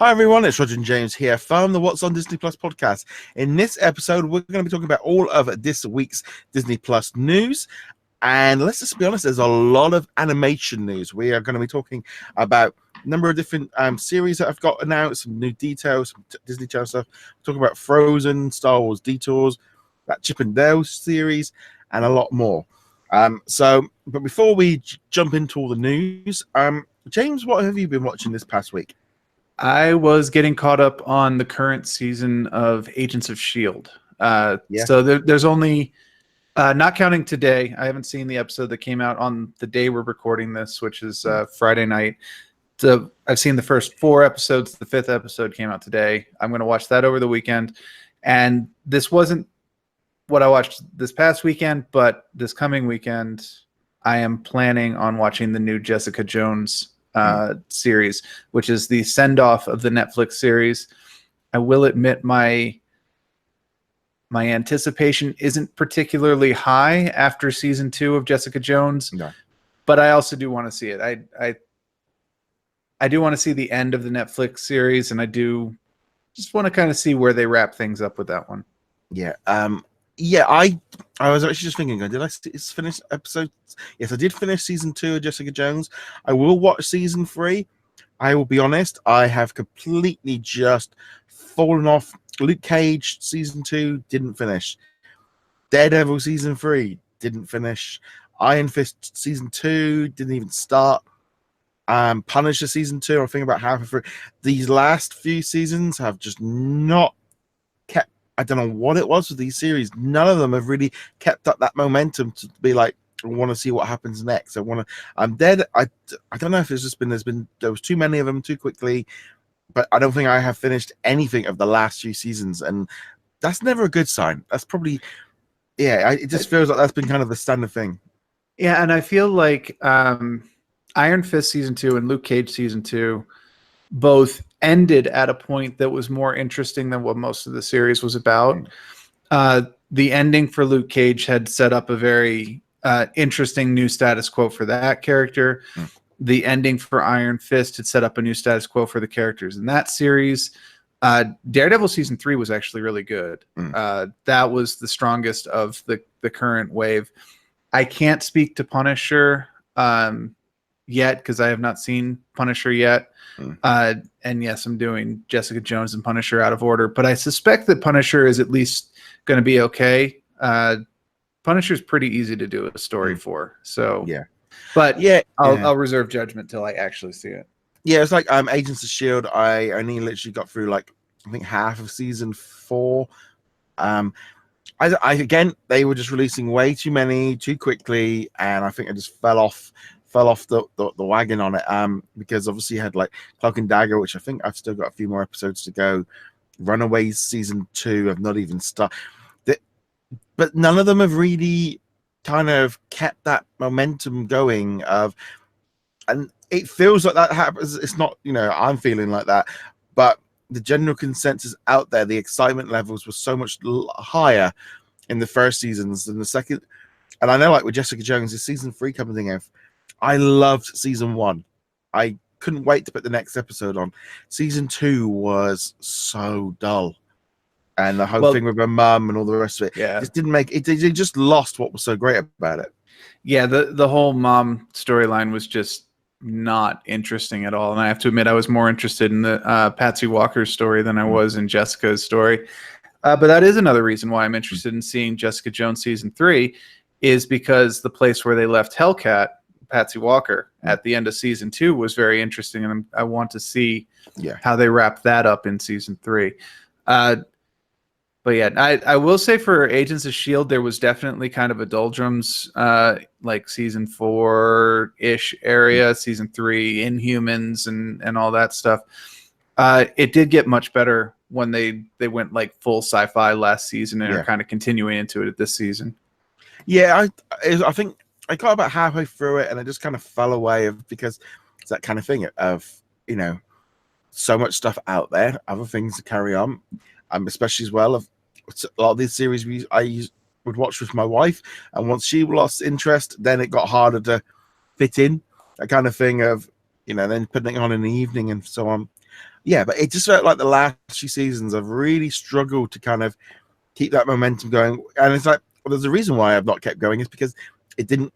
Hi everyone, it's Roger and James here from the What's on Disney Plus podcast. In this episode, we're going to be talking about all of this week's Disney Plus news. And let's just be honest, there's a lot of animation news. We are going to be talking about a number of different series that have got announced, some new details, some Disney Channel stuff. We're talking about Frozen, Star Wars Detours, that Chip and Dale series, and a lot more. But before we jump into all the news, James, what have you been watching this past week? I was getting caught up on the current season of Agents of S.H.I.E.L.D. So there's only, not counting today, I haven't seen the episode that came out on the day we're recording this, which is Friday night. So I've seen the first 4 episodes. The 5th episode came out today. I'm going to watch that over the weekend. And this wasn't what I watched this past weekend, but this coming weekend, I am planning on watching the new Jessica Jones series, which is the send-off of the Netflix series. I will admit my anticipation isn't particularly high after season 2 of Jessica Jones, but I also do want to see it. I do want to see the end of the Netflix series, and I do just want to kind of see where they wrap things up with that one. I was actually just thinking, did I finish episode? Yes, I did finish season 2 of Jessica Jones. I will watch season 3. I will be honest, I have completely just fallen off. Luke Cage season 2 didn't finish. Daredevil season 3 didn't finish. Iron Fist season 2 didn't even start. Punisher season 2, I think about halfway through. These last few seasons have just not kept. I don't know what it was with these series. None of them have really kept up that momentum to be like, I want to see what happens next. I'm dead. I don't know if it's just there was too many of them too quickly, but I don't think I have finished anything of the last few seasons, and that's never a good sign. That's probably, it just feels like that's been kind of the standard thing. Yeah, and I feel like Iron Fist season 2 and Luke Cage season 2 both ended at a point that was more interesting than what most of the series was about. The ending for Luke Cage had set up a very interesting new status quo for that character. The ending for Iron Fist had set up a new status quo for the characters in that series. Daredevil season 3 was actually really good. That was the strongest of the current wave. I can't speak to Punisher yet because I have not seen Punisher yet. And yes, I'm doing Jessica Jones and Punisher out of order, but I suspect that Punisher is at least going to be okay. Punisher is pretty easy to do a story for, so I'll reserve judgment till I actually see it. Yeah, it's like Agents of S.H.I.E.L.D. I only literally got through like I think half of season 4. Again, they were just releasing way too many too quickly, and I think I just fell off the wagon on it, because obviously you had like Cloak and Dagger, which I think I've still got a few more episodes to go. Runaways season 2 have not even started, but none of them have really kind of kept that momentum going and it feels like that happens. It's not, I'm feeling like that, but the general consensus out there, the excitement levels were so much higher in the first seasons than the second. And I know, like with Jessica Jones, is season 3 coming in. I loved season 1. I couldn't wait to put the next episode on. Season 2 was so dull, and the whole thing with her mum and all the rest of it, just didn't make it. They just lost what was so great about it. Yeah, the whole mom storyline was just not interesting at all. And I have to admit, I was more interested in the Patsy Walker's story than I was in Jessica's story. But that is another reason why I'm interested in seeing Jessica Jones season 3, is because the place where they left Hellcat, Patsy Walker, at the end of season 2 was very interesting, and I want to see how they wrap that up in season 3. But yeah, I will say for Agents of S.H.I.E.L.D., there was definitely kind of a doldrums, like season 4-ish area, season 3, Inhumans and all that stuff. It did get much better when they went like full sci-fi last season and are kind of continuing into it this season. Yeah, I think I got about halfway through it and I just kind of fell away because it's that kind of thing of, so much stuff out there, other things to carry on. Especially as well, of a lot of these series I would watch with my wife, and once she lost interest, then it got harder to fit in. That kind of thing of, then putting it on in the evening and so on. Yeah, but it just felt like the last few seasons have really struggled to kind of keep that momentum going. And it's like, well, there's a reason why I've not kept going, is because it didn't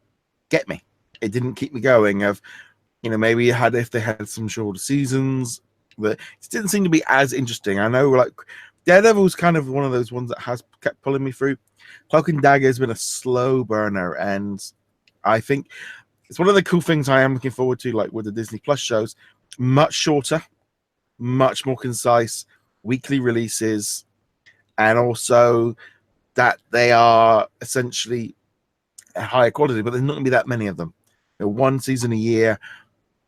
get me. It didn't keep me going. Of, maybe if they had some shorter seasons, that it didn't seem to be as interesting. I know, like, Daredevil's kind of one of those ones that has kept pulling me through. Cloak and Dagger has been a slow burner, and I think it's one of the cool things I am looking forward to, like with the Disney Plus shows. Much shorter, much more concise, weekly releases, and also that they are essentially higher quality, but there's not going to be that many of them. One season a year,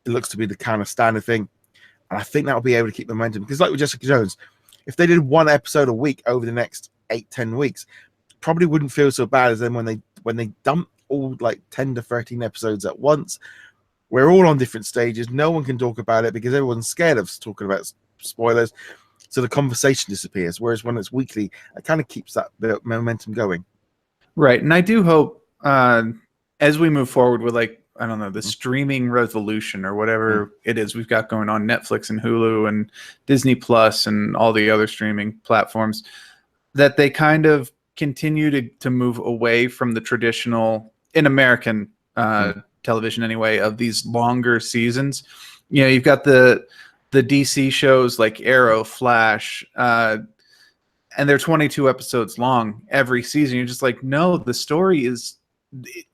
it looks to be the kind of standard thing. And I think that'll be able to keep momentum. Because like with Jessica Jones, if they did one episode a week over the next 8-10 weeks, probably wouldn't feel so bad as then when they dump all like 10 to 13 episodes at once. We're all on different stages. No one can talk about it because everyone's scared of talking about spoilers. So the conversation disappears. Whereas when it's weekly, it kind of keeps that bit of momentum going. Right. And I do hope as we move forward with, like, I don't know, the streaming revolution or whatever it is we've got going on, Netflix and Hulu and Disney Plus and all the other streaming platforms, that they kind of continue to move away from the traditional, in American television anyway, of these longer seasons. You've got the DC shows like Arrow, Flash, and they're 22 episodes long every season. You're just like, no, the story is,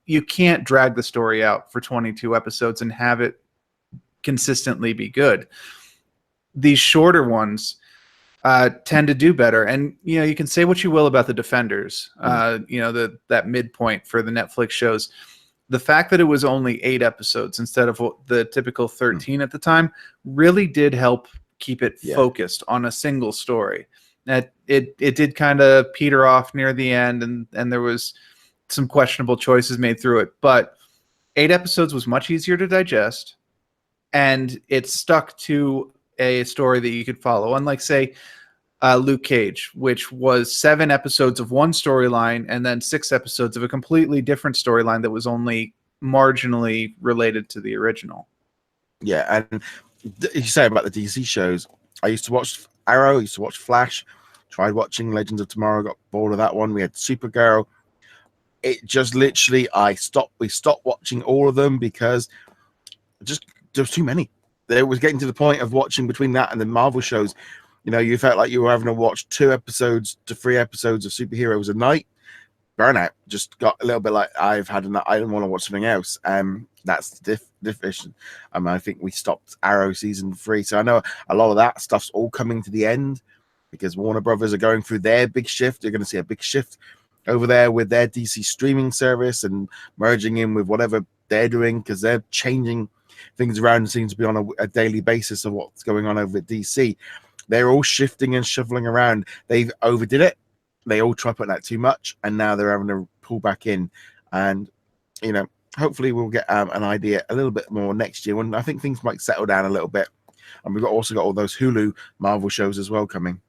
you can't drag the story out for 22 episodes and have it consistently be good. These shorter ones tend to do better. And, you can say what you will about the Defenders, that midpoint for the Netflix shows. The fact that it was only 8 episodes instead of the typical 13 at the time really did help keep it focused on a single story. That it did kind of peter off near the end, and there was some questionable choices made through it. But 8 episodes was much easier to digest, and it stuck to a story that you could follow. Unlike, say, Luke Cage, which was 7 episodes of one storyline and then 6 episodes of a completely different storyline that was only marginally related to the original. Yeah, and you say about the DC shows, I used to watch Arrow, I used to watch Flash, tried watching Legends of Tomorrow, got bored of that one. We had Supergirl. It just literally, we stopped watching all of them because just there was too many. It was getting to the point of watching between that and the Marvel shows. You felt like you were having to watch 2 episodes to 3 episodes of superheroes a night. Burnout just got a little bit like, I've had enough. I don't want to watch something else. That's the division. I think we stopped Arrow season 3. So I know a lot of that stuff's all coming to the end because Warner Brothers are going through their big shift. You're going to see a big shift over there with their DC streaming service and merging in with whatever they're doing because they're changing things around and seem to be on a daily basis of what's going on over at DC. They're all shifting and shuffling around. They've overdid it. They all try putting out too much, and now they're having to pull back in. And, hopefully we'll get an idea a little bit more next year when I think things might settle down a little bit. And we've also got all those Hulu Marvel shows as well coming.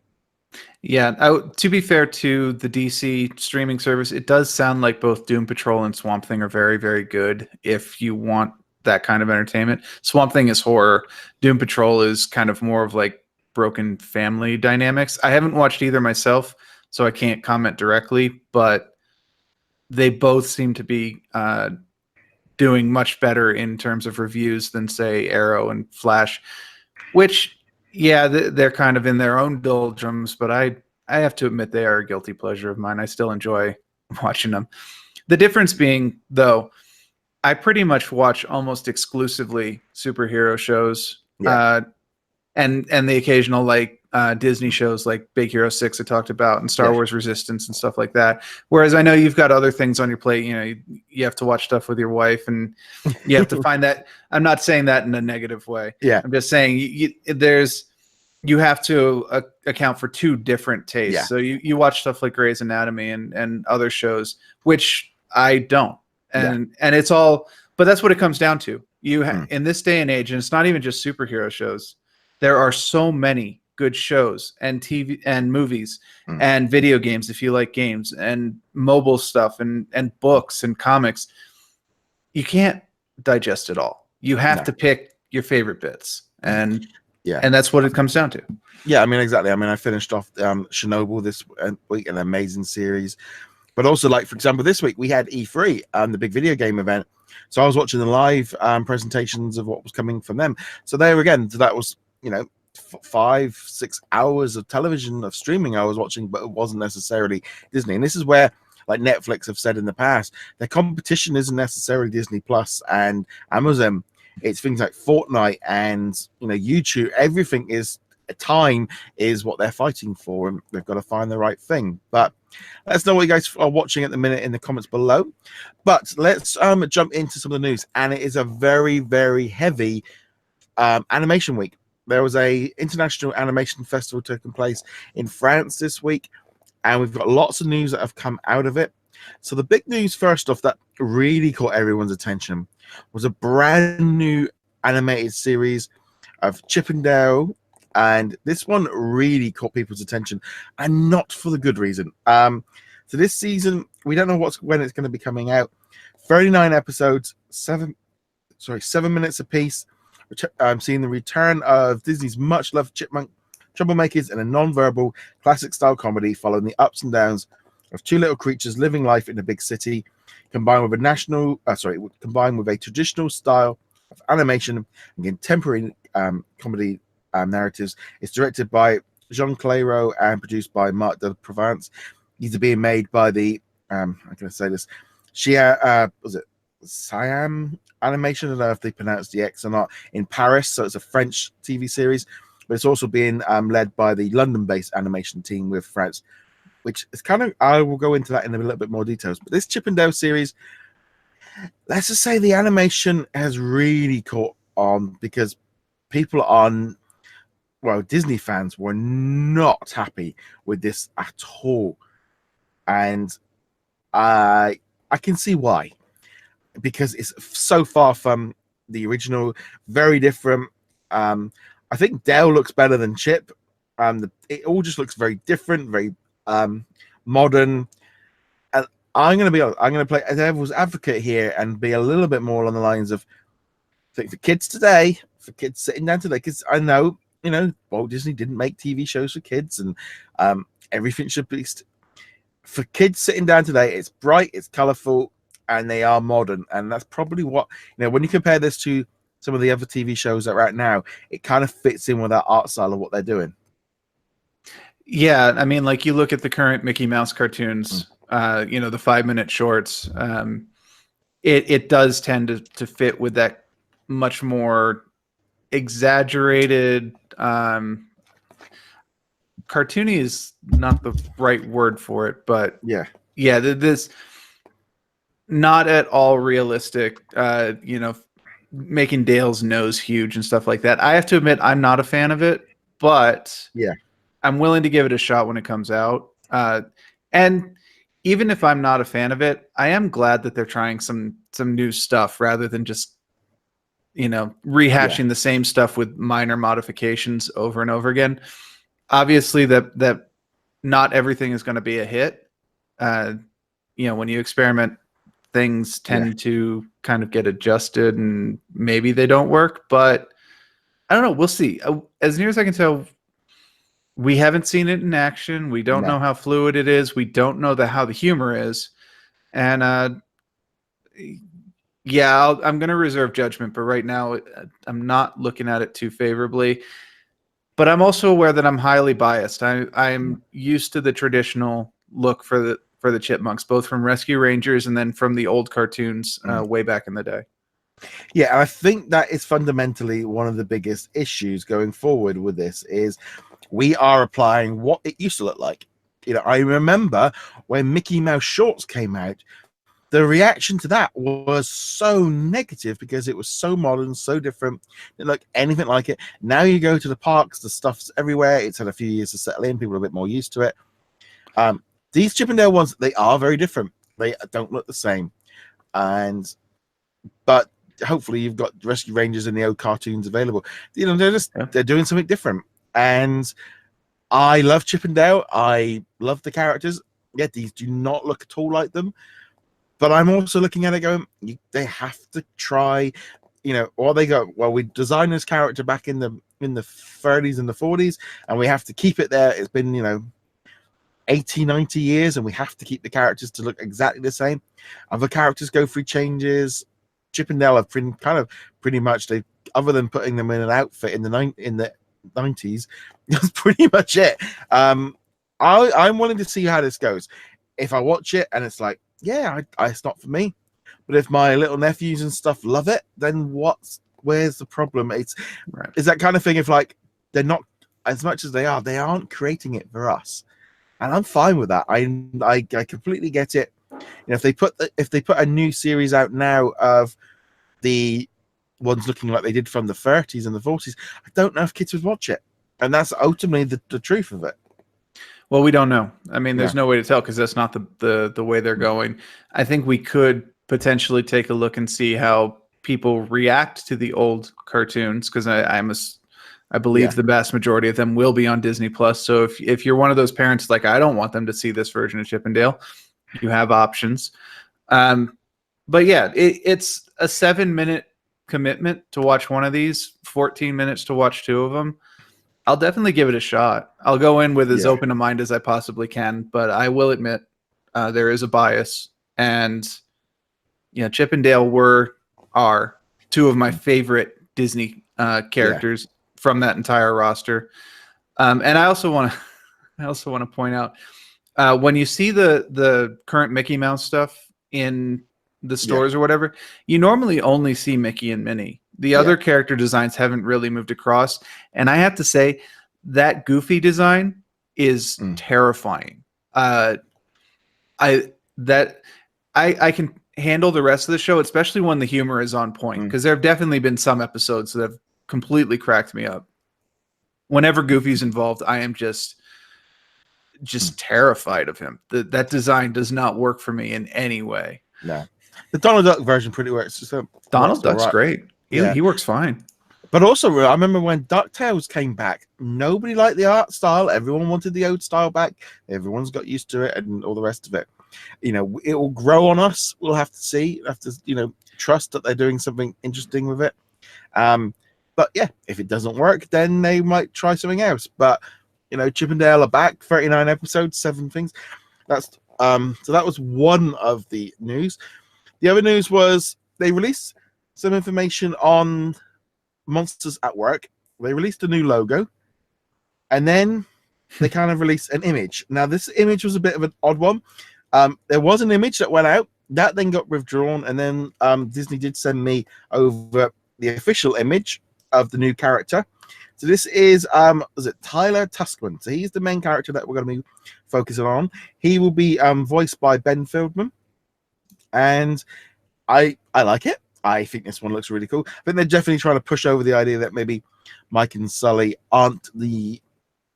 Yeah, to be fair to the DC streaming service, it does sound like both Doom Patrol and Swamp Thing are very, very good if you want that kind of entertainment. Swamp Thing is horror. Doom Patrol is kind of more of like broken family dynamics. I haven't watched either myself, so I can't comment directly, but they both seem to be doing much better in terms of reviews than, say, Arrow and Flash, which... yeah, they're kind of in their own doldrums, but I have to admit they are a guilty pleasure of mine. I still enjoy watching them. The difference being, though, I pretty much watch almost exclusively superhero shows, and the occasional like Disney shows like Big Hero 6 I talked about, and Star Wars Resistance and stuff like that. Whereas I know you've got other things on your plate. You have to watch stuff with your wife, and you have to find that. I'm not saying that in a negative way. Yeah, I'm just saying you have to account for 2 different tastes. Yeah. So you watch stuff like Grey's Anatomy and other shows, which I don't. And it's all, but that's what it comes down to. In this day and age, and it's not even just superhero shows, there are so many good shows and TV and movies and video games, if you like games, and mobile stuff and books and comics. You can't digest it all. You have to pick your favorite bits. And Yeah. And that's what it comes down to. Yeah, I mean, exactly. I mean, I finished off Chernobyl this week, an amazing series. But also, like, for example, this week we had E3, the big video game event. So I was watching the live presentations of what was coming from them. So there again, that was, 5-6 hours of television, of streaming I was watching, but it wasn't necessarily Disney. And this is where, like Netflix have said in the past, their competition isn't necessarily Disney Plus and Amazon. It's things like Fortnite and YouTube. Everything is time is what they're fighting for, and they've got to find the right thing. But let us know what you guys are watching at the minute in the comments below. But let's jump into some of the news, and it is a very, very heavy animation week. There was a International Animation Festival taking place in France this week, and we've got lots of news that have come out of it. So the big news first off that really caught everyone's attention was a brand new animated series of Chip and Dale, and this one really caught people's attention, and not for the good reason. So this season, we don't know when it's going to be coming out. 39 episodes, 7 minutes apiece. I'm seeing the return of Disney's much-loved chipmunk troublemakers in a non-verbal, classic-style comedy following the ups and downs of two little creatures living life in a big city, combined with a traditional style of animation and contemporary comedy narratives. It's directed by Jean Clairo and produced by Marc de Provence. These are being made by the I'm going to say this. Was it Siam Animation? I don't know if they pronounce the X or not. In Paris, so it's a French TV series, but it's also being led by the London-based animation team with France, which is kind of, I will go into that in a little bit more details. But this Chip and Dale series, let's just say the animation has really caught on because people on, Disney fans were not happy with this at all. And I can see why. Because it's so far from the original, very different. I think Dale looks better than Chip. It all just looks very different, very modern. And I'm going to play a devil's advocate here and be a little bit more on the lines of, I think for kids today, for kids sitting down today, because I know, Walt Disney didn't make TV shows for kids, and everything should be for kids sitting down today. It's bright, it's colorful, and they are modern, and that's probably what when you compare this to some of the other TV shows that are out now, it kind of fits in with that art style of what they're doing. Yeah, I mean, like you look at the current Mickey Mouse cartoons, the 5-minute shorts. It does tend to fit with that much more exaggerated. Cartoony is not the right word for it, but yeah, this not at all realistic. Making Dale's nose huge and stuff like that. I have to admit, I'm not a fan of it, but yeah, I'm willing to give it a shot when it comes out. And even if I'm not a fan of it, I am glad that they're trying some new stuff rather than just rehashing the same stuff with minor modifications over and over again. Obviously, that not everything is going to be a hit. When you experiment, things tend to kind of get adjusted, and maybe they don't work. But I don't know. We'll see. As near as I can tell, we haven't seen it in action. We don't know how fluid it is. We don't know how the humor is. And I'm going to reserve judgment. But right now, I'm not looking at it too favorably. But I'm also aware that I'm highly biased. I'm used to the traditional look for the Chipmunks, both from Rescue Rangers and then from the old cartoons way back in the day. Yeah, I think that is fundamentally one of the biggest issues going forward with this is we are applying what it used to look like. I remember when Mickey Mouse shorts came out, the reaction to that was so negative because it was so modern, so different. It didn't look anything like it. Now you go to the parks, the stuff's everywhere. It's had a few years to settle in. People are a bit more used to it. These Chip and Dale ones, they are very different. They don't look the same. But hopefully you've got Rescue Rangers and the old cartoons available. They're doing something different. And I love Chip and Dale. I love the characters. Yeah, these do not look at all like them. But I'm also looking at it going, they have to try. you know, or they go, well, we designed this character back in the 30s and the 40s, and we have to keep it there. It's been, you know, 80, 90 years, and we have to keep the characters to look exactly the same. Other characters go through changes. Chip and Dale have pretty much, they, other than putting them in an outfit in the 90s, that's pretty much it. I'm wanting to see how this goes. If I watch it and it's like, yeah, it's not for me. But if my little nephews and stuff love it, then where's the problem? It's that kind of thing. If like they're not, as much as they aren't creating it for us, and I'm fine with that. I completely get it. You know, if they put a new series out now of the ones looking like they did from the 30s and the 40s, I don't know if kids would watch it, and that's ultimately the truth of it. Well, we don't know. I mean, there's no way to tell because that's not the way they're going. I think we could potentially take a look and see how people react to the old cartoons, because I believe the vast majority of them will be on Disney Plus. So if you're one of those parents like, I don't want them to see this version of Chip and Dale, you have options. But yeah, it's a 7-minute commitment to watch one of these, 14 minutes to watch 2 of them. I'll definitely give it a shot. I'll go in with as open a mind as I possibly can, but I will admit there is a bias. And you know, Chip and Dale are 2 of my favorite Disney characters from that entire roster. And I also want to point out when you see the current Mickey Mouse stuff in the stores or whatever, you normally only see Mickey and Minnie. The other character designs haven't really moved across, and I have to say that Goofy design is terrifying. I can handle the rest of the show, especially when the humor is on point, because there have definitely been some episodes that have completely cracked me up. Whenever Goofy's involved, I am just terrified of him. That design does not work for me in any way. No, the Donald Duck version pretty works. So Donald Duck's great. He works fine. But also, I remember when DuckTales came back, nobody liked the art style. Everyone wanted the old style back. Everyone's got used to it and all the rest of it. You know, it will grow on us. We'll have to see. We'll have to, you know, trust that they're doing something interesting with it. But yeah, if it doesn't work, then they might try something else. But you know, Chip and Dale are back. 39 episodes, 7 things. That's so that was one of the news. The other news was they released some information on Monsters at Work. They released a new logo, and then they kind of released an image. Now, this image was a bit of an odd one. There was an image that went out that then got withdrawn, and then Disney did send me over the official image of the new character. So this is it Tylor Tuskmon? So he's the main character that we're going to be focusing on. He will be voiced by Ben Feldman, and I like it. I think this one looks really cool. I think they're definitely trying to push over the idea that maybe Mike and Sully aren't the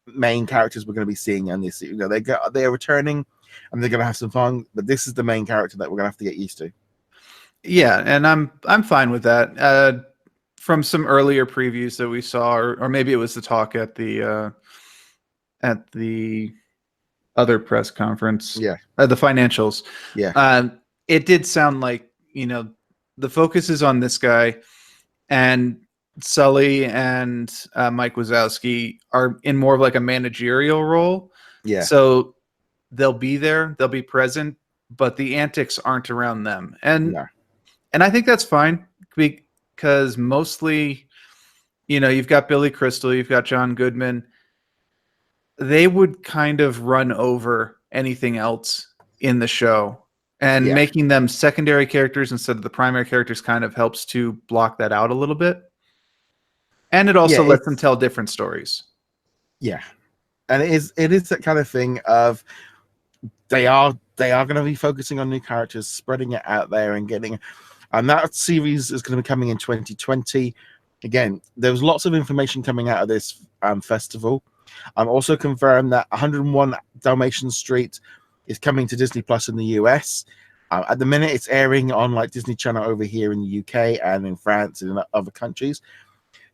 main characters we're going to be seeing in this. You know, they're returning and they're going to have some fun, but this is the main character that we're going to have to get used to. Yeah, and I'm fine with that. From some earlier previews that we saw, or maybe it was the talk at the other press conference. Yeah, the financials. Yeah, it did sound like, you know, the focus is on this guy, and Sully and Mike Wazowski are in more of like a managerial role. Yeah. So they'll be there, they'll be present, but the antics aren't around them. And I think that's fine, because mostly, you know, you've got Billy Crystal, you've got John Goodman. They would kind of run over anything else in the show. And making them secondary characters instead of the primary characters kind of helps to block that out a little bit. And it also lets them tell different stories. Yeah. And it is that kind of thing of they are going to be focusing on new characters, spreading it out there and getting, and that series is going to be coming in 2020. Again, there was lots of information coming out of this festival. I'm also confirmed that 101 Dalmatians Street is coming to Disney Plus in the US. At the minute, it's airing on like Disney Channel over here in the UK and in France and in other countries.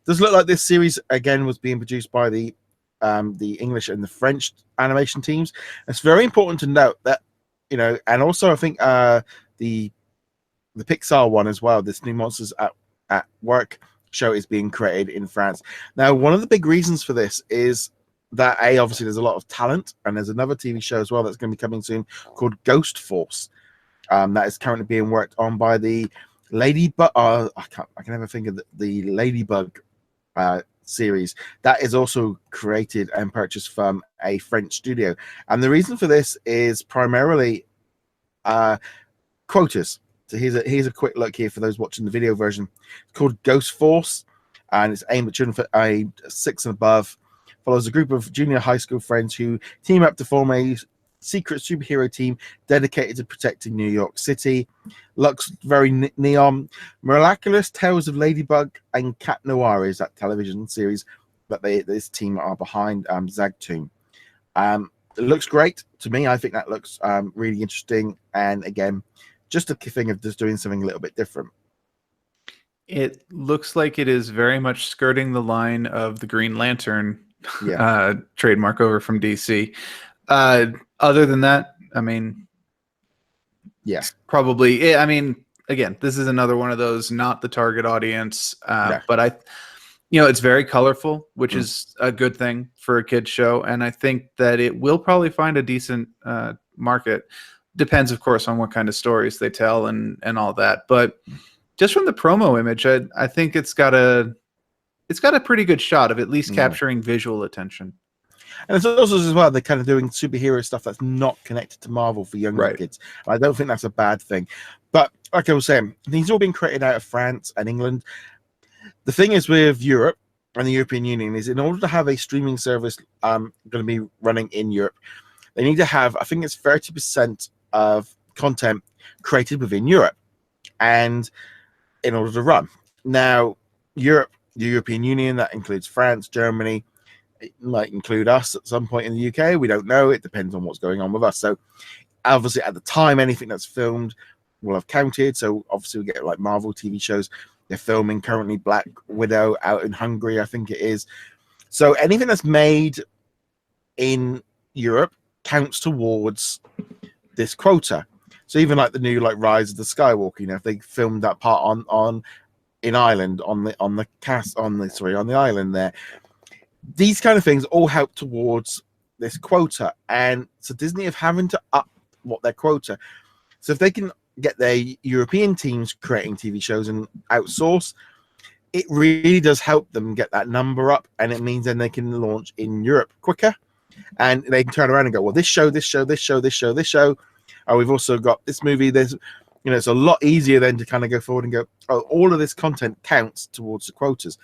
Does look like this series again was being produced by the English and the French animation teams. It's very important to note that, you know, and also I think the Pixar one as well. This new Monsters at at Work show is being created in France. Now, one of the big reasons for this is that obviously there's a lot of talent, and there's another TV show as well that's going to be coming soon called Ghost Force. That is currently being worked on by the Ladybug. I can never think of the Ladybug series that is also created and purchased from a French studio. And the reason for this is primarily quotas. So here's a quick look here for those watching the video version. It's called Ghost Force, and it's aimed at children for 6 and above. Follows a group of junior high school friends who team up to form a secret superhero team dedicated to protecting New York City. Looks very neon. Miraculous Tales of Ladybug and Cat Noir is that television series that this team are behind. Zagtoon. It looks great to me. I think that looks really interesting, and again, just a thing of just doing something a little bit different. It looks like it is very much skirting the line of the Green Lantern trademark over from DC. Other than that, I mean, probably. I mean, again, this is another one of those not the target audience, but it's very colorful, which is a good thing for a kid's show, and I think that it will probably find a decent market. Depends, of course, on what kind of stories they tell and all that. But just from the promo image, I think it's got a pretty good shot of at least capturing visual attention. And it's also as well, they're kind of doing superhero stuff that's not connected to Marvel for younger kids. I don't think that's a bad thing. But like I was saying, these are all being created out of France and England. The thing is with Europe and the European Union is in order to have a streaming service going to be running in Europe, they need to have, I think it's 30% of content created within Europe, and in order to run. Now, Europe, the European Union, that includes France, Germany, it might include us at some point in the UK. We don't know. It depends on what's going on with us. So obviously at the time, anything that's filmed will have counted. So obviously we get like Marvel TV shows. They're filming currently Black Widow out in Hungary, I think it is. So anything that's made in Europe counts towards this quota. So even like the new like Rise of the Skywalker, if they filmed that part in Ireland on the island there, these kind of things all help towards this quota. And so Disney have having to up what their quota. So if they can get their European teams creating TV shows and outsource, it really does help them get that number up, and it means then they can launch in Europe quicker, and they can turn around and go, well, this show. Oh, we've also got this movie. There's, it's a lot easier then to kind of go forward and go, oh, all of this content counts towards the quotas.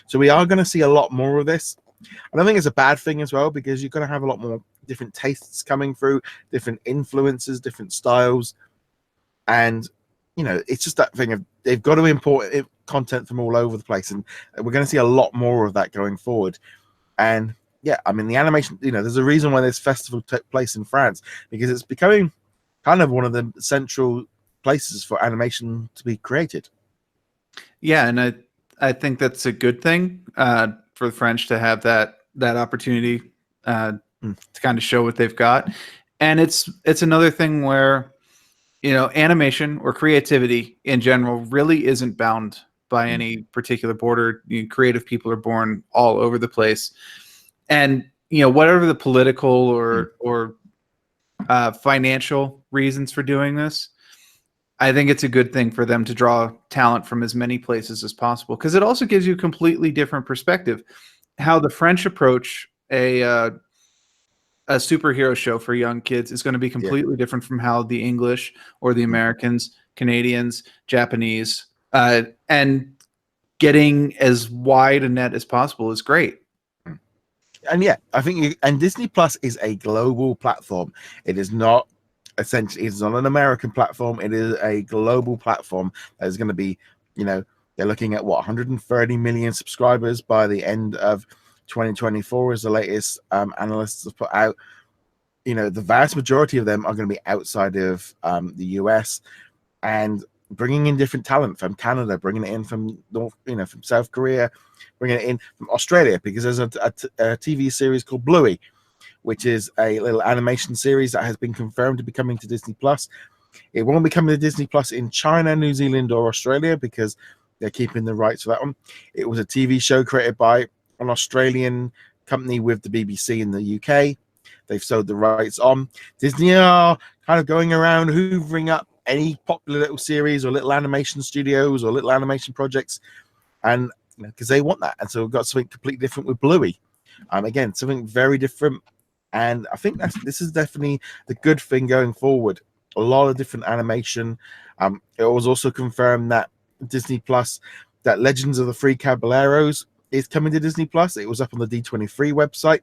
So we are going to see a lot more of this. I don't think it's a bad thing as well, because you're going to have a lot more different tastes coming through, different influences, different styles. And, it's just that thing of they've got to import content from all over the place. And we're going to see a lot more of that going forward. And yeah, I mean, the animation, there's a reason why this festival took place in France, because it's becoming kind of one of the central places for animation to be created. Yeah, and I think that's a good thing for the French to have that opportunity to kind of show what they've got. And it's another thing where, animation or creativity in general really isn't bound by any particular border. Creative people are born all over the place. And, whatever the political or financial reasons for doing this, I think it's a good thing for them to draw talent from as many places as possible, because it also gives you a completely different perspective. How the French approach a superhero show for young kids is going to be completely different from how the English or the Americans, Canadians, Japanese, and getting as wide a net as possible is great. And yeah, I think, and Disney Plus is a global platform. It is not essentially, it's not an American platform. It is a global platform that is going to be, they're looking at 130 million subscribers by the end of 2024 as the latest analysts have put out. The vast majority of them are going to be outside of the US, and bringing in different talent from Canada, bringing it in from from South Korea, bringing it in from Australia, because there's a TV series called Bluey, which is a little animation series that has been confirmed to be coming to Disney Plus. It won't be coming to Disney Plus in China, New Zealand, or Australia, because they're keeping the rights for that one. It was a TV show created by an Australian company with the BBC in the UK. They've sold the rights on. Disney are kind of going around hoovering up any popular little series or little animation studios or little animation projects, and because they want that. And so we've got something completely different with Bluey. Again, something very different. And I think this is definitely the good thing going forward. A lot of different animation. It was also confirmed that Disney Plus, that Legends of the Three Caballeros is coming to Disney Plus. It was up on the D23 website.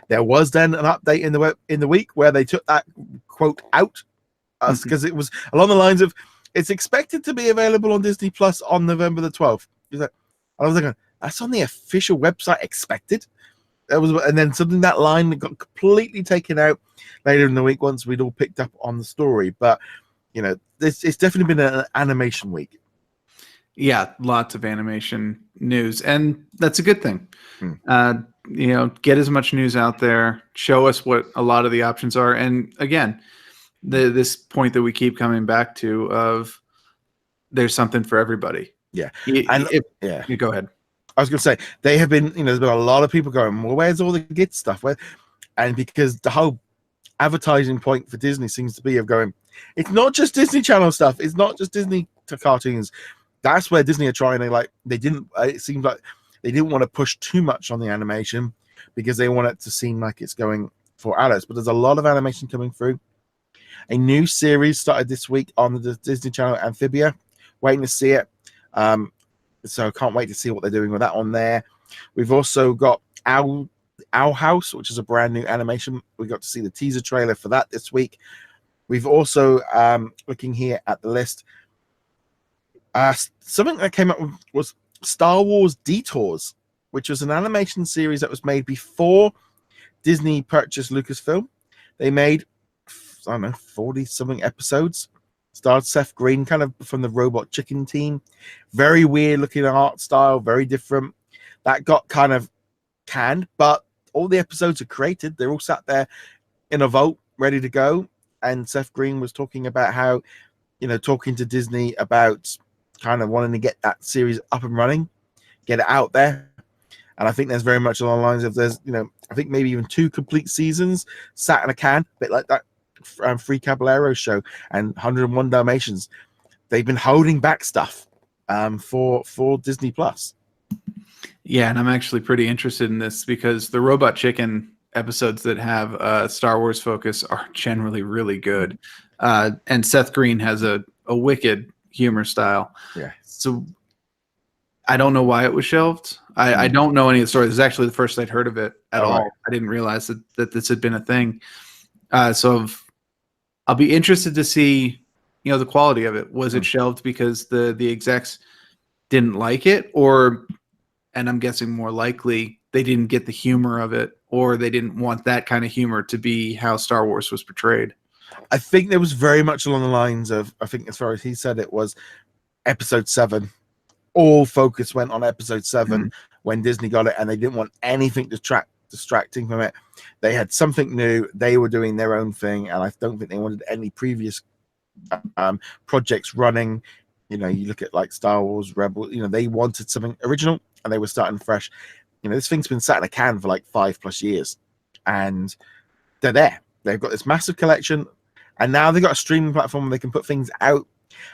There was then an update in the week where they took that quote out, because it was along the lines of, it's expected to be available on Disney Plus on November the 12th. I was like, that's on the official website expected. And then something, that line got completely taken out later in the week once we'd all picked up on the story. But it's definitely been an animation week. Yeah, lots of animation news, and that's a good thing. Get as much news out there, show us what a lot of the options are, and again, this point that we keep coming back to of there's something for everybody. Yeah, go ahead. I was going to say, they have been, there's been a lot of people going, well, where's all the good stuff? And because the whole advertising point for Disney seems to be of going, it's not just Disney Channel stuff. It's not just Disney cartoons. That's where Disney are trying to, it seems like they didn't want to push too much on the animation because they want it to seem like it's going for adults. But there's a lot of animation coming through. A new series started this week on the Disney Channel, Amphibia. Waiting to see it. So I can't wait to see what they're doing with that on there. We've also got Owl House, which is a brand new animation. We got to see the teaser trailer for that this week. We've also, looking here at the list, something that came up was Star Wars Detours, which was an animation series that was made before Disney purchased Lucasfilm. They made, 40-something episodes. Starred Seth Green, kind of from the Robot Chicken team. Very weird looking art style, very different. That got kind of canned, but all the episodes are created. They're all sat there in a vault, ready to go. And Seth Green was talking about how, talking to Disney about kind of wanting to get that series up and running, get it out there. And I think there's very much along the lines of I think maybe even 2 complete seasons sat in a can, a bit like that Free Caballeros show and 101 Dalmatians. They've been holding back stuff for Disney Plus. Yeah, and I'm actually pretty interested in this because the Robot Chicken episodes that have Star Wars focus are generally really good. And Seth Green has a wicked humor style. Yeah. So I don't know why it was shelved. I don't know any of the stories. This is actually the first I'd heard of it at all. Right. I didn't realize that this had been a thing. So I'll be interested to see, the quality of it. Was it shelved because the execs didn't like it, and I'm guessing more likely they didn't get the humor of it, or they didn't want that kind of humor to be how Star Wars was portrayed? I think there was very much along the lines of, I think as far as he said, it was episode 7. All focus went on episode 7 when Disney got it, and they didn't want anything distracting from it. They had something new. They were doing their own thing, and I don't think they wanted any previous projects running. You look at like Star Wars Rebel. They wanted something original, and they were starting fresh. This thing's been sat in a can for like 5+ years, and they're there. They've got this massive collection, and now they've got a streaming platform where they can put things out.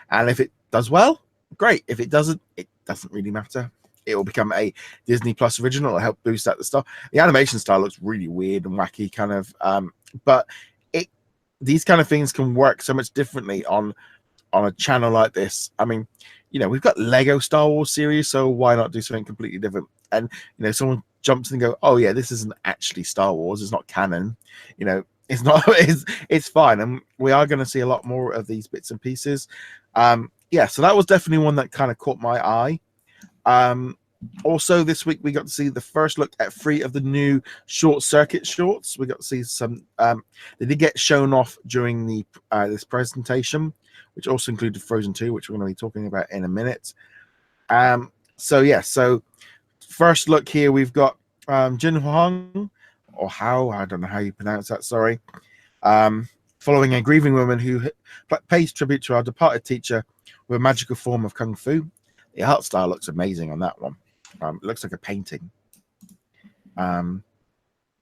And if it does well, great. If it doesn't really matter. It will become a Disney Plus original. It'll help boost out the stuff. The animation style looks really weird and wacky, kind of. But these kind of things can work so much differently on a channel like this. I mean, we've got Lego Star Wars series, so why not do something completely different? And someone jumps in and go, oh yeah, this isn't actually Star Wars. It's not canon. It's not. It's fine, and we are going to see a lot more of these bits and pieces. So that was definitely one that kind of caught my eye. Also this week we got to see the first look at 3 of the new Short Circuit shorts. We got to see some they did get shown off during the this presentation, which also included Frozen 2, which we're going to be talking about in a minute. So first look here, we've got Jin Hong, or How, I don't know how you pronounce that, sorry, following a grieving woman who pays tribute to our departed teacher with a magical form of kung fu. The art style looks amazing on that one. It looks like a painting.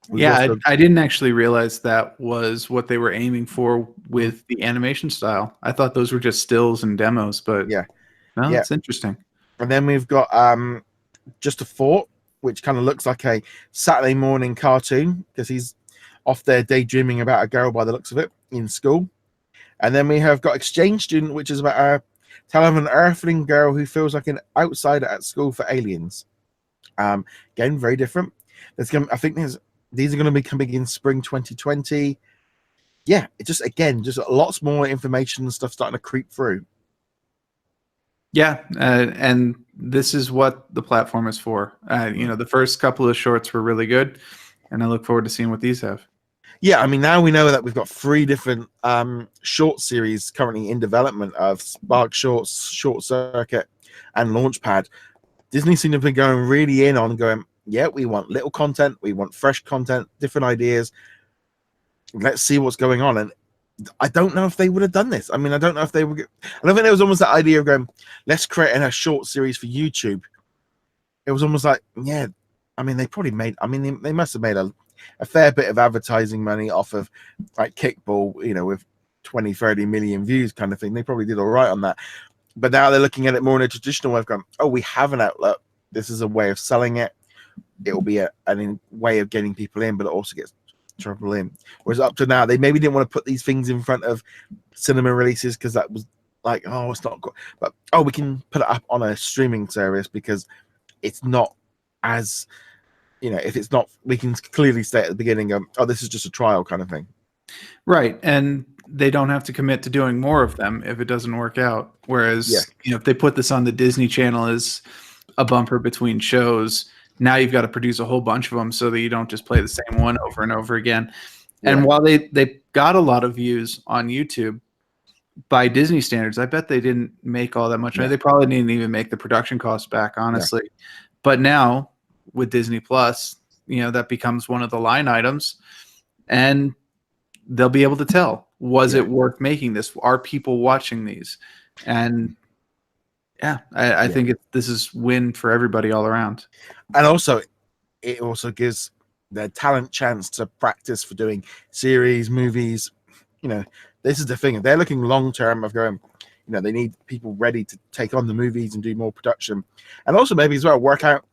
We've also, I didn't actually realize that was what they were aiming for with the animation style. I thought those were just stills and demos, but yeah, no, yeah. it's interesting. And then we've got Just a Thought, which kind of looks like a Saturday morning cartoon because he's off there daydreaming about a girl by the looks of it in school. And then we have got Exchange Student, which is about a tale of an earthling girl who feels like an outsider at school for aliens. Again, very different. I think these are going to be coming in spring 2020. Yeah, it just lots more information and stuff starting to creep through. Yeah, and this is what the platform is for. The first couple of shorts were really good, and I look forward to seeing what these have. Yeah, I mean, now we know that we've got 3 different short series currently in development of Spark Shorts, Short Circuit, and Launchpad. Disney seem to be going really in on going, yeah, we want little content, we want fresh content, different ideas. Let's see what's going on. And I don't know if they would have done this. I mean, I don't know if they would. I don't think there was almost that idea of going, let's create a short series for YouTube. It was almost like, yeah, I mean, they must have made a fair bit of advertising money off of like Kickball, with 20, 30 million views kind of thing. They probably did all right on that. But now they're looking at it more in a traditional way of going, oh, we have an outlet. This is a way of selling it. It will be a way of getting people in, but it also gets trouble in. Whereas up to now, they maybe didn't want to put these things in front of cinema releases because that was like, oh, it's not good. But, oh, we can put it up on a streaming service because it's not as, if it's not, we can clearly state at the beginning, oh, this is just a trial kind of thing. Right, and they don't have to commit to doing more of them if it doesn't work out. Whereas, if they put this on the Disney Channel as a bumper between shows, now you've got to produce a whole bunch of them so that you don't just play the same one over and over again. Yeah. And while they got a lot of views on YouTube, by Disney standards, I bet they didn't make all that much money. They probably didn't even make the production costs back, honestly. Yeah. But now with Disney Plus, that becomes one of the line items, and they'll be able to tell, was it worth making this? Are people watching these? And I think this is win for everybody all around. And also, it also gives their talent chance to practice for doing series, movies. This is the thing. They're looking long term of going, they need people ready to take on the movies and do more production. And also maybe as well work out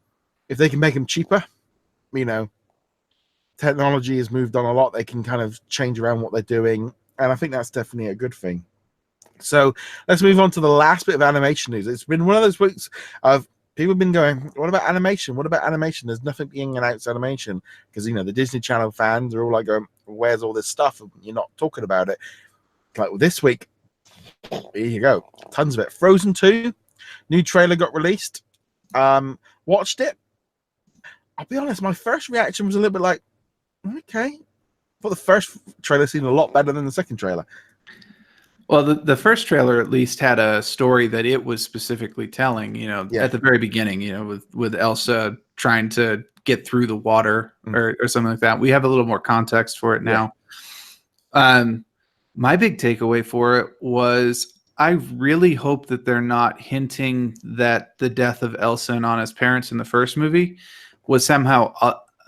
if they can make them cheaper. Technology has moved on a lot. They can kind of change around what they're doing. And I think that's definitely a good thing. So let's move on to the last bit of animation news. It's been one of those weeks of people have been going, what about animation? What about animation? There's nothing being announced animation because, the Disney Channel fans are all like going, where's all this stuff? You're not talking about it. Like this week, here you go. Tons of it. Frozen 2, new trailer got released. Watched it. I'll be honest, my first reaction was a little bit like, okay. But the first trailer seemed a lot better than the second trailer. Well, the first trailer at least had a story that it was specifically telling, at the very beginning, with Elsa trying to get through the water or something like that. We have a little more context for it now. My big takeaway for it was I really hope that they're not hinting that the death of Elsa and Anna's parents in the first movie was somehow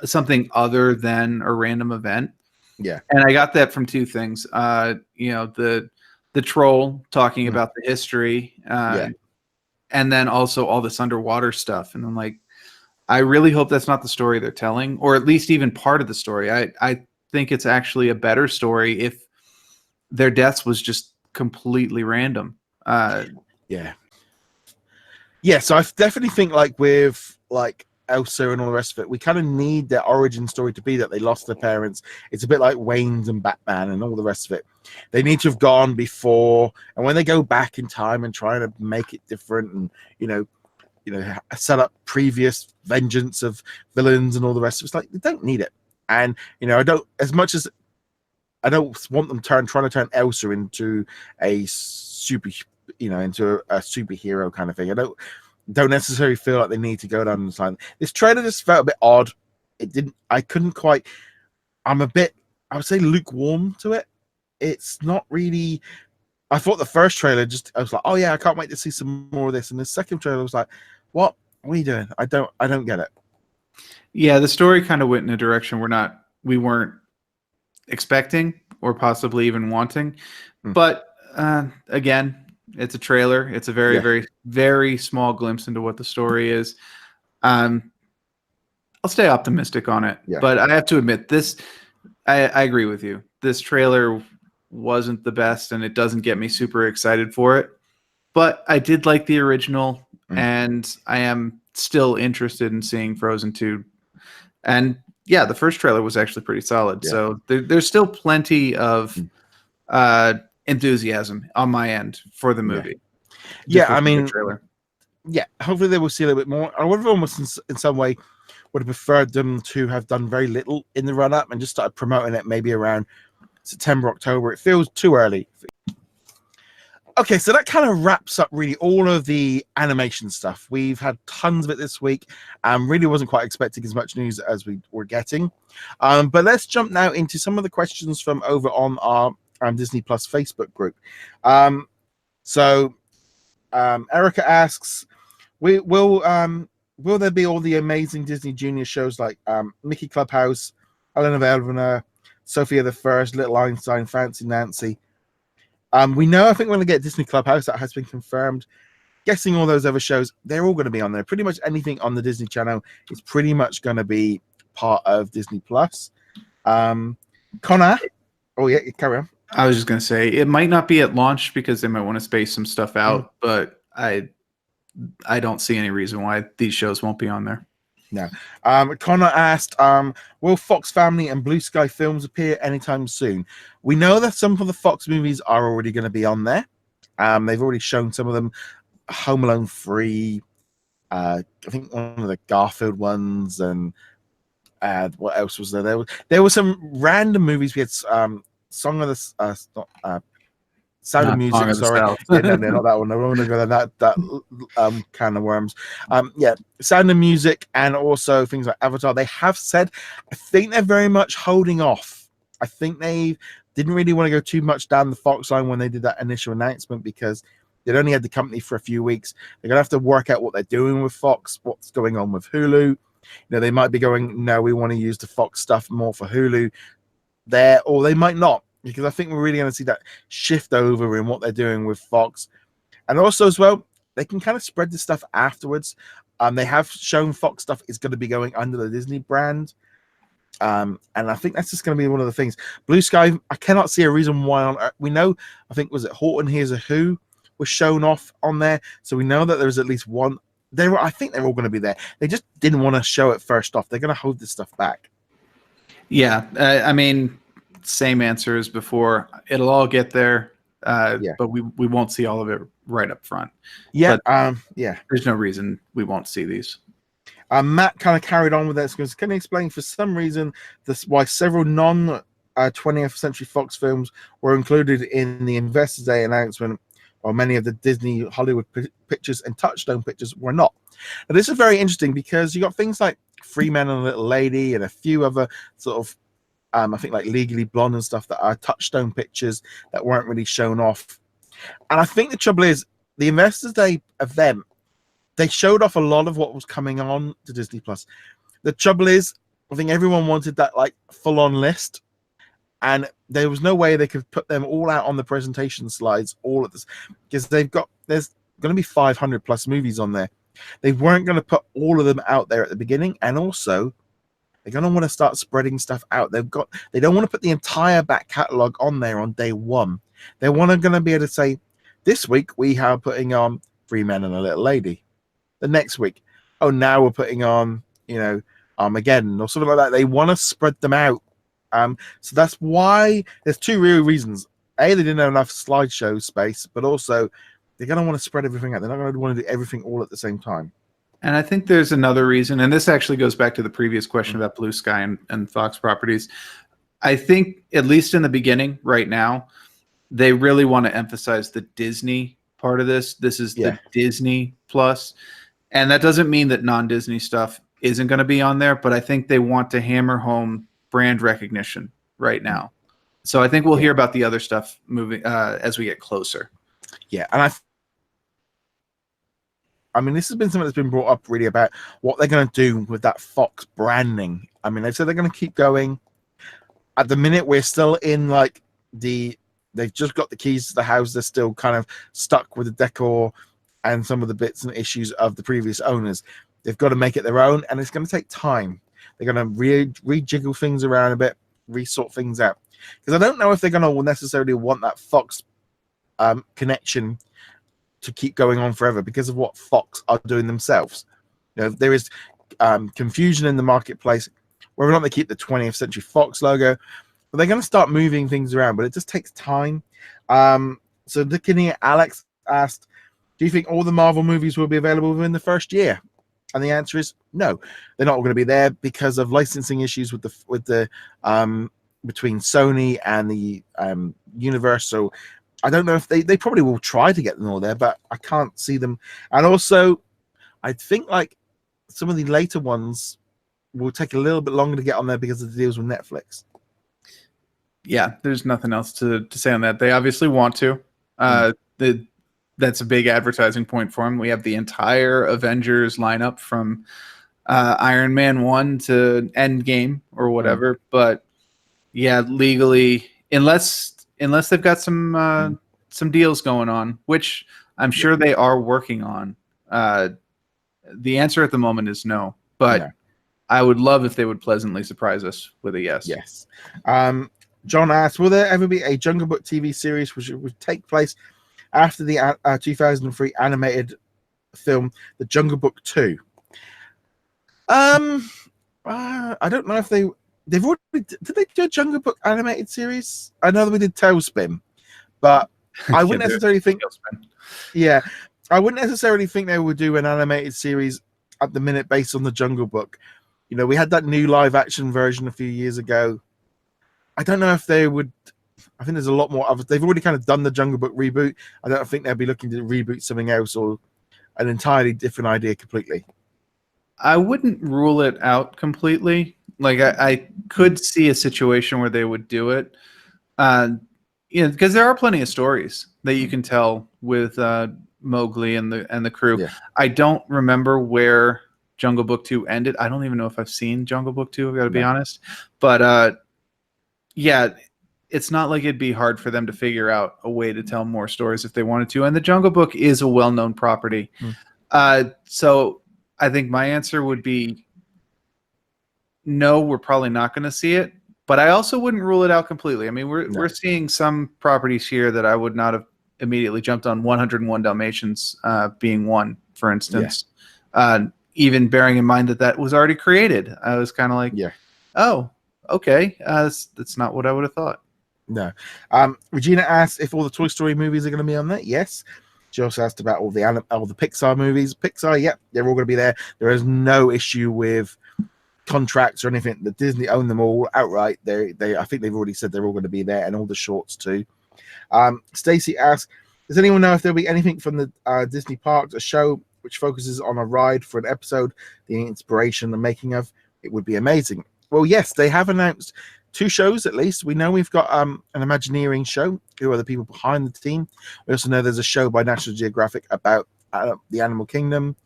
something other than a random event. Yeah. And I got that from two things. The troll talking about the history, and then also all this underwater stuff. And I'm like, I really hope that's not the story they're telling, or at least even part of the story. I think it's actually a better story if their deaths was just completely random. So I definitely think with Elsa and all the rest of it, we kind of need their origin story to be that they lost their parents. It's a bit like Wayne's and Batman and all the rest of it. They need to have gone before, and when they go back in time and try to make it different and set up previous vengeance of villains and all the rest of it, it's like they don't need it. And I don't, as much as I don't want them trying to turn Elsa into a into a superhero kind of thing. I don't necessarily feel like they need to go down this line. This trailer just felt a bit odd. I couldn't quite, I'm a bit, I would say lukewarm to it. It's not really I thought the first trailer I was like, oh yeah, I can't wait to see some more of this. And the second trailer was like, what are you doing? I don't get it. Yeah, the story kind of went in a direction we weren't expecting or possibly even wanting. Hmm. But again, it's a trailer. It's a very, Yeah. very, very small glimpse into what the story is. Um, I'll stay optimistic on it. Yeah. But I have to admit, I agree with you. This trailer wasn't the best, and it doesn't get me super excited for it. But I did like the original, and I am still interested in seeing Frozen 2. And yeah, the first trailer was actually pretty solid. Yeah. So there's still plenty of enthusiasm on my end for the movie. Yeah, I mean, trailer. Yeah, hopefully they will see a little bit more. I would have almost in some way would have preferred them to have done very little in the run-up and just started promoting it maybe around September, October. It feels too early. Okay, so that kind of wraps up really all of the animation stuff. We've had tons of it this week. Really wasn't quite expecting as much news as we were getting. But let's jump now into some of the questions from over on our Disney Plus Facebook group. Erica asks, will there be all the amazing Disney Junior shows like Mickey Clubhouse, Helena Velvena, Sophia the First, Little Einstein, Fancy Nancy? We know, I think we're going to get Disney Clubhouse. That has been confirmed. Guessing all those other shows, they're all going to be on there. Pretty much anything on the Disney Channel is pretty much going to be part of Disney Plus. Connor, oh yeah, carry on. I was just going to say, it might not be at launch because they might want to space some stuff out, but I don't see any reason why these shows won't be on there. No. Connor asked, will Fox Family and Blue Sky Films appear anytime soon? We know that some of the Fox movies are already going to be on there. They've already shown some of them. Home Alone 3, I think one of the Garfield ones, and what else was there? There were some random movies. We had Song of the Sound of Music. Sorry, yeah, no, not that one. I don't want to go down that can of worms. Sound of Music, and also things like Avatar. They have said, I think they're very much holding off. I think they didn't really want to go too much down the Fox line when they did that initial announcement because they'd only had the company for a few weeks. They're gonna have to work out what they're doing with Fox, what's going on with Hulu. They might be going, no, we want to use the Fox stuff more for Hulu there, or they might not. Because I think we're really going to see that shift over in what they're doing with Fox. And also as well, they can kind of spread this stuff afterwards. They have shown Fox stuff is going to be going under the Disney brand. And I think that's just going to be one of the things. Blue Sky, I cannot see a reason why on Earth. We know, I think, was it Horton Hears a Who was shown off on there. So we know that there's at least one. I think they're all going to be there. They just didn't want to show it first off. They're going to hold this stuff back. Yeah, I mean, same answer as before. It'll all get there, but we won't see all of it right up front. Yeah, but, there's no reason we won't see these. Matt kind of carried on with this because can you explain for some reason why several non 20th Century Fox films were included in the Investors Day announcement, while many of the Disney Hollywood pictures and Touchstone pictures were not? Now, this is very interesting because you got things like Three Men and a Little Lady and a few other sort of I think like Legally Blonde and stuff that are Touchstone pictures that weren't really shown off. And I think the trouble is the Investors Day event, they showed off a lot of what was coming on to Disney Plus. The trouble is, I think everyone wanted that like full-on list, and there was no way they could put them all out on the presentation slides all at this because there's going to be 500 plus movies on there. They weren't going to put all of them out there at the beginning, and also they're going to want to start spreading stuff out. They don't want to put the entire back catalog on there on day one. They're going to be able to say, this week we are putting on Three Men and a Little Lady. The next week, oh, now we're putting on, Armageddon or something like that. They want to spread them out. So that's why there's two real reasons. A, they didn't have enough slideshow space, but also they're going to want to spread everything out. They're not going to want to do everything all at the same time. And I think there's another reason, and this actually goes back to the previous question about Blue Sky and Fox properties. I think, at least in the beginning, right now, they really want to emphasize the Disney part of this. This is the Disney Plus. And that doesn't mean that non-Disney stuff isn't going to be on there, but I think they want to hammer home brand recognition right now. So I think we'll hear about the other stuff moving as we get closer. Yeah, and I mean, this has been something that's been brought up really about what they're going to do with that Fox branding. I mean, they said they're going to keep going. At the minute, we're still in like they've just got the keys to the house. They're still kind of stuck with the decor and some of the bits and issues of the previous owners. They've got to make it their own, and it's going to take time. They're going to rejiggle things around a bit, resort things out. Because I don't know if they're going to necessarily want that Fox connection to keep going on forever because of what Fox are doing themselves. You know, there is confusion in the marketplace whether or not they keep the 20th Century Fox logo, but they're going to start moving things around, but it just takes time. So looking here, Alex asked, do you think all the Marvel movies will be available within the first year? And the answer is no. They're not all going to be there because of licensing issues with the between Sony and the universe. So I don't know if they probably will try to get them all there, but I can't see them. And also, I think like some of the later ones will take a little bit longer to get on there because of the deals with Netflix. Yeah, there's nothing else to say on that. They obviously want to. That's a big advertising point for them. We have the entire Avengers lineup from Iron Man 1 to Endgame or whatever. But yeah, legally, unless they've got some deals going on, which I'm sure they are working on, the answer at the moment is no. But I would love if they would pleasantly surprise us with a yes. Yes. John asked, will there ever be a Jungle Book TV series which would take place after the 2003 animated film, The Jungle Book 2? I don't know if they've already, did they do a Jungle Book animated series? I know that we did Tailspin, but I wouldn't necessarily think, I wouldn't necessarily think they would do an animated series at the minute based on The Jungle Book. You know, we had that new live action version a few years ago. I don't know if they would. I think there's a lot more of. They've already kind of done the Jungle Book reboot. I don't think they'll be looking to reboot something else or an entirely different idea completely. I wouldn't rule it out completely. Like I could see a situation where they would do it. Because there are plenty of stories that you can tell with Mowgli and the crew. Yeah. I don't remember where Jungle Book 2 ended. I don't even know if I've seen Jungle Book 2. I've got to be honest. But yeah, it's not like it'd be hard for them to figure out a way to tell more stories if they wanted to. And the Jungle Book is a well-known property. So I think my answer would be no, we're probably not going to see it. But I also wouldn't rule it out completely. I mean, we're seeing some properties here that I would not have immediately jumped on. 101 Dalmatians being one, for instance. Even bearing in mind that was already created. I was kind of like, oh, okay. That's not what I would have thought. No. Regina asked if all the Toy Story movies are going to be on there. Yes. She also asked about all the Pixar movies. Pixar, they're all going to be there. There is no issue with contracts or anything. The Disney own them all outright. I think they've already said they're all going to be there, and all the shorts too. Stacy asked, does anyone know if there'll be anything from the Disney parks, a show which focuses on a ride for an episode, the inspiration, the making of? It would be amazing. Well, yes, they have announced 2 shows at least. We know we've got an Imagineering show, who are the people behind the team. We also know there's a show by National Geographic about the animal kingdom.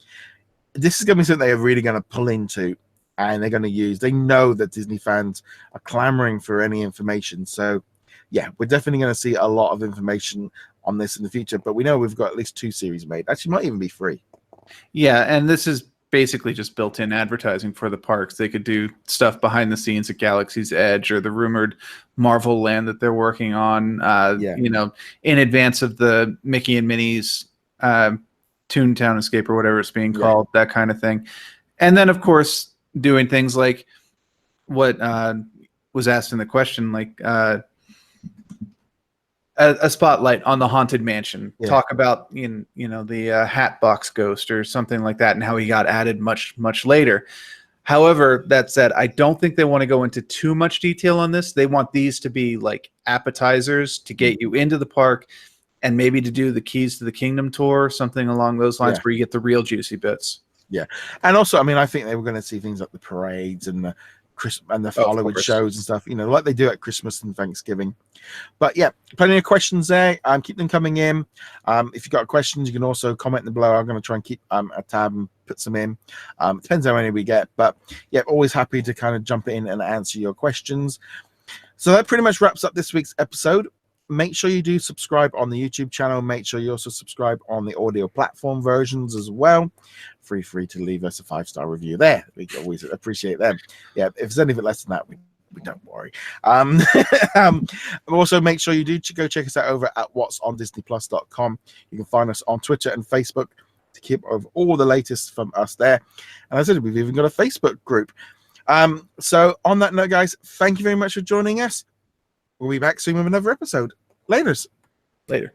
This is going to be something they're really going to pull into, and they're going to use. They know that Disney fans are clamoring for any information. So, yeah, we're definitely going to see a lot of information on this in the future. But we know we've got at least 2 series made. Actually, might even be 3. Yeah, and this is basically just built-in advertising for the parks. They could do stuff behind the scenes at Galaxy's Edge or the rumored Marvel Land that they're working on, in advance of the Mickey and Minnie's Toontown Escape or whatever it's being called, that kind of thing. And then, of course, doing things like what was asked in the question, like a spotlight on the Haunted Mansion. Talk about the Hatbox Ghost or something like that, and how he got added much later. However, that said, I don't think they want to go into too much detail on this. They want these to be like appetizers to get you into the park, and maybe to do the Keys to the Kingdom tour, something along those lines, where you get the real juicy bits. Yeah, and also, I mean, I think they were going to see things like the parades and the Christmas and the Oh, of Halloween course. shows and stuff, you know, like they do at Christmas and Thanksgiving. But yeah, plenty of questions there. Keep them coming in. If you've got questions, you can also comment them below. I'm going to try and keep a tab and put some in. It depends how many we get, but yeah, always happy to kind of jump in and answer your questions. So that pretty much wraps up this week's episode. Make sure you do subscribe on the YouTube channel. Make sure you also subscribe on the audio platform versions as well. Free to leave us a 5-star review there. We always appreciate them. Yeah, if there's anything less than that, we don't worry. Also, make sure you do go check us out over at whatsondisneyplus.com. You can find us on Twitter and Facebook to keep up with all the latest from us there. And as I said, we've even got a Facebook group. So on that note, guys, thank you very much for joining us. We'll be back soon with another episode. Later.